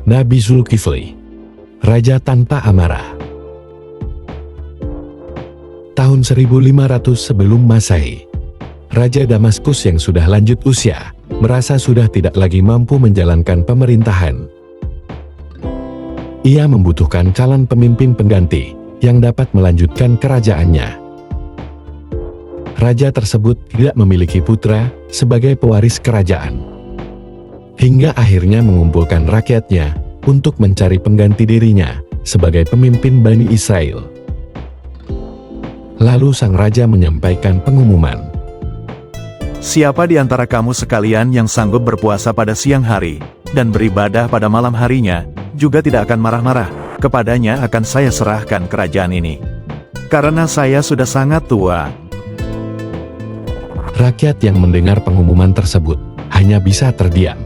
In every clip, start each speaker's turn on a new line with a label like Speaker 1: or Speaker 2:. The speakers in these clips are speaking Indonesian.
Speaker 1: Nabi Zulkifli, raja tanpa amarah. Tahun 1500 sebelum Masehi, Raja Damaskus yang sudah lanjut usia, merasa sudah tidak lagi mampu menjalankan pemerintahan. Ia membutuhkan calon pemimpin pengganti yang dapat melanjutkan kerajaannya. Raja tersebut tidak memiliki putra sebagai pewaris kerajaan. Hingga akhirnya mengumpulkan rakyatnya untuk mencari pengganti dirinya sebagai pemimpin Bani Israel. Lalu sang raja menyampaikan pengumuman.
Speaker 2: Siapa di antara kamu sekalian yang sanggup berpuasa pada siang hari, dan beribadah pada malam harinya, juga tidak akan marah-marah, kepadanya akan saya serahkan kerajaan ini. Karena saya sudah sangat tua.
Speaker 1: Rakyat yang mendengar pengumuman tersebut hanya bisa terdiam.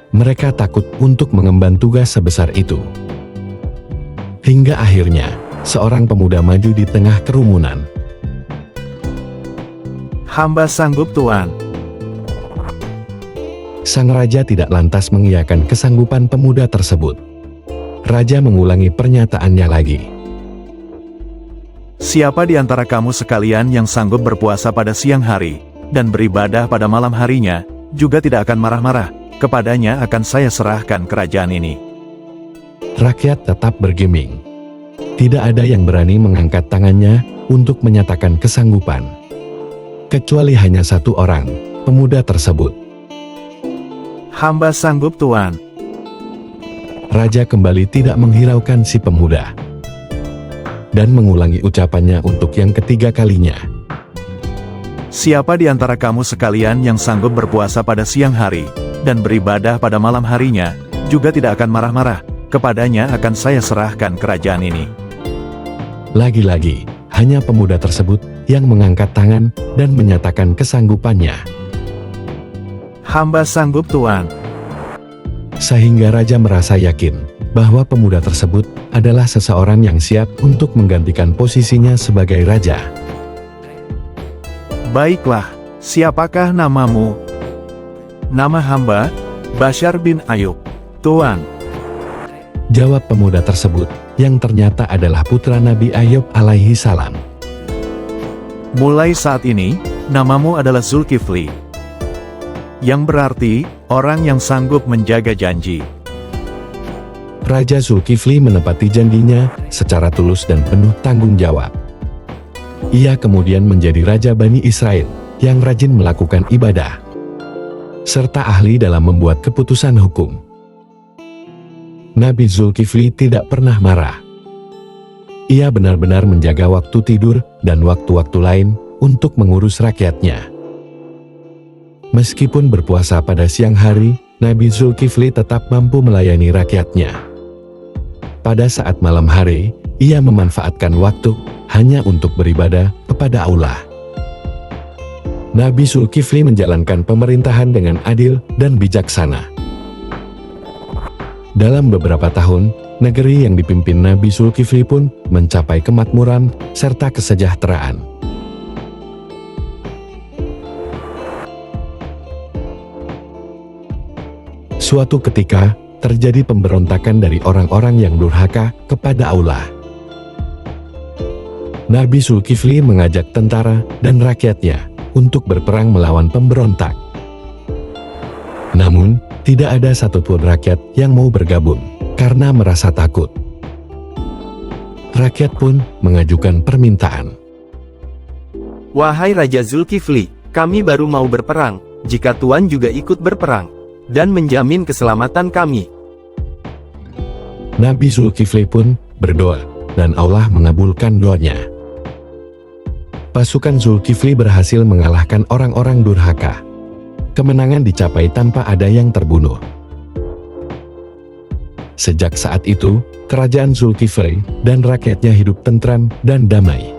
Speaker 1: Mereka takut untuk mengemban tugas sebesar itu. Hingga akhirnya, seorang pemuda maju di tengah kerumunan.
Speaker 2: Hamba sanggup, Tuan.
Speaker 1: Sang raja tidak lantas mengiyakan kesanggupan pemuda tersebut. Raja mengulangi pernyataannya lagi.
Speaker 2: Siapa di antara kamu sekalian yang sanggup berpuasa pada siang hari, dan beribadah pada malam harinya, juga tidak akan marah-marah, kepadanya akan saya serahkan kerajaan ini.
Speaker 1: Rakyat tetap bergeming. Tidak ada yang berani mengangkat tangannya untuk menyatakan kesanggupan. Kecuali hanya satu orang, pemuda tersebut.
Speaker 2: Hamba sanggup, Tuan.
Speaker 1: Raja kembali tidak menghiraukan si pemuda. Dan mengulangi ucapannya untuk yang ketiga kalinya.
Speaker 2: Siapa di antara kamu sekalian yang sanggup berpuasa pada siang hari, dan beribadah pada malam harinya, juga tidak akan marah-marah, kepadanya akan saya serahkan kerajaan ini.
Speaker 1: Lagi-lagi, hanya pemuda tersebut yang mengangkat tangan dan menyatakan kesanggupannya.
Speaker 2: Hamba sanggup, Tuan.
Speaker 1: Sehingga raja merasa yakin bahwa pemuda tersebut adalah seseorang yang siap untuk menggantikan posisinya sebagai raja.
Speaker 2: Baiklah, siapakah namamu? Nama hamba, Bashar bin Ayub, Tuan.
Speaker 1: Jawab pemuda tersebut, yang ternyata adalah putra Nabi Ayub alaihi salam.
Speaker 2: Mulai saat ini, namamu adalah Zulkifli, yang berarti, orang yang sanggup menjaga janji.
Speaker 1: Raja Zulkifli menepati janjinya secara tulus dan penuh tanggung jawab. Ia kemudian menjadi Raja Bani Israel, yang rajin melakukan ibadah, serta ahli dalam membuat keputusan hukum. Nabi Zulkifli tidak pernah marah. Ia benar-benar menjaga waktu tidur dan waktu-waktu lain untuk mengurus rakyatnya. Meskipun berpuasa pada siang hari, Nabi Zulkifli tetap mampu melayani rakyatnya. Pada saat malam hari, ia memanfaatkan waktu hanya untuk beribadah kepada Allah. Nabi Zulkifli menjalankan pemerintahan dengan adil dan bijaksana. Dalam beberapa tahun, negeri yang dipimpin Nabi Zulkifli pun mencapai kemakmuran serta kesejahteraan. Suatu ketika, terjadi pemberontakan dari orang-orang yang durhaka kepada Allah. Nabi Zulkifli mengajak tentara dan rakyatnya untuk berperang melawan pemberontak. Namun, tidak ada satupun rakyat yang mau bergabung karena merasa takut. Rakyat pun mengajukan permintaan.
Speaker 3: Wahai Raja Zulkifli, kami baru mau berperang, jika Tuan juga ikut berperang, dan menjamin keselamatan kami.
Speaker 1: Nabi Zulkifli pun berdoa, dan Allah mengabulkan doanya. Pasukan Zulkifli berhasil mengalahkan orang-orang durhaka. Kemenangan dicapai tanpa ada yang terbunuh. Sejak saat itu, kerajaan Zulkifli dan rakyatnya hidup tentram dan damai.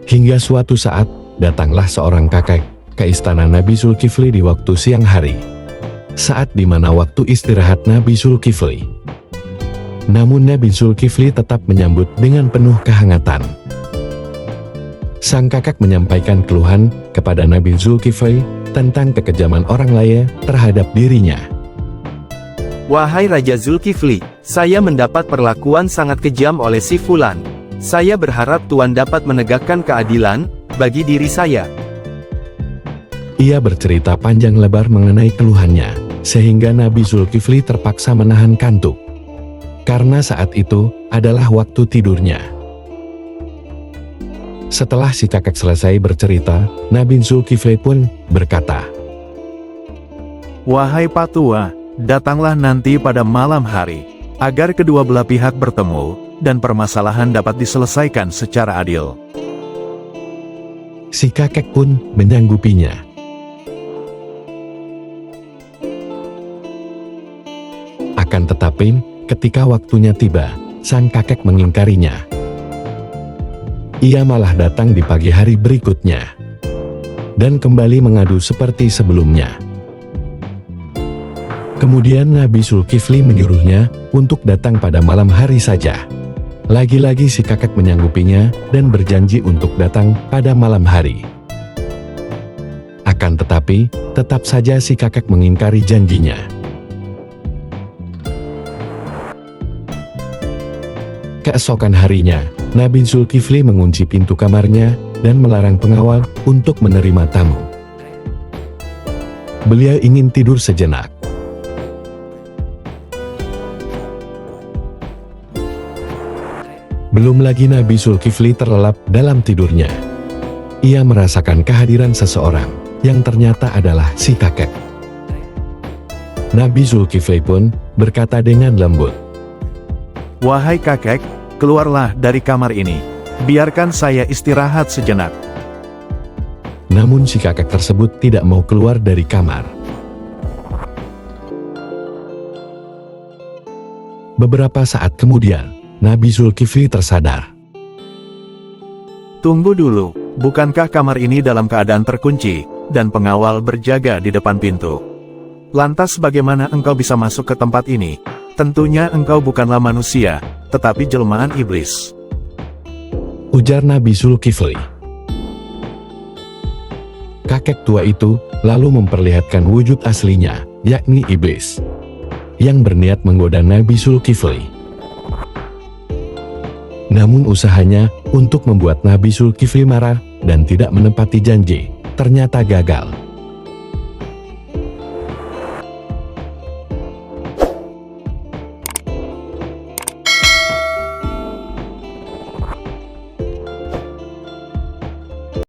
Speaker 1: Hingga suatu saat, datanglah seorang kakek ke istana Nabi Zulkifli di waktu siang hari, saat di mana waktu istirahat Nabi Zulkifli. Namun Nabi Zulkifli tetap menyambut dengan penuh kehangatan. sang kakek menyampaikan keluhan kepada Nabi Zulkifli tentang kekejaman orang lain terhadap dirinya.
Speaker 3: Wahai Raja Zulkifli, saya mendapat perlakuan sangat kejam oleh si Fulan. Saya berharap Tuan dapat menegakkan keadilan bagi diri saya.
Speaker 1: Ia bercerita panjang lebar mengenai keluhannya, sehingga Nabi Zulkifli terpaksa menahan kantuk. Karena saat itu adalah waktu tidurnya. Setelah si kakek selesai bercerita, Nabi Zulkifli pun berkata,
Speaker 2: Wahai Pak Tua, datanglah nanti pada malam hari, agar kedua belah pihak bertemu, dan permasalahan dapat diselesaikan secara adil.
Speaker 1: Si kakek pun menyanggupinya. Akan tetapi, ketika waktunya tiba, sang kakek mengingkarinya. Ia malah datang di pagi hari berikutnya, dan kembali mengadu seperti sebelumnya. Kemudian Nabi Zulkifli menyuruhnya untuk datang pada malam hari saja. Lagi-lagi si kakek menyanggupinya dan berjanji untuk datang pada malam hari. Akan tetapi, tetap saja si kakek mengingkari janjinya. Keesokan harinya, Nabi Zulkifli mengunci pintu kamarnya dan melarang pengawal untuk menerima tamu. Beliau ingin tidur sejenak. Belum lagi Nabi Zulkifli terlelap dalam tidurnya. Ia merasakan kehadiran seseorang, yang ternyata adalah si kakek. Nabi Zulkifli pun berkata dengan lembut,
Speaker 2: Wahai kakek, keluarlah dari kamar ini. Biarkan saya istirahat sejenak.
Speaker 1: Namun si kakek tersebut tidak mau keluar dari kamar. Beberapa saat kemudian, Nabi Zulkifli tersadar.
Speaker 2: Tunggu dulu, bukankah kamar ini dalam keadaan terkunci, dan pengawal berjaga di depan pintu? Lantas bagaimana engkau bisa masuk ke tempat ini? Tentunya engkau bukanlah manusia, tetapi jelmaan iblis.
Speaker 1: Ujar Nabi Zulkifli. Kakek tua itu lalu memperlihatkan wujud aslinya, yakni iblis, yang berniat menggoda Nabi Zulkifli. Namun usahanya untuk membuat Nabi Zulkifli marah dan tidak menepati janji, ternyata gagal.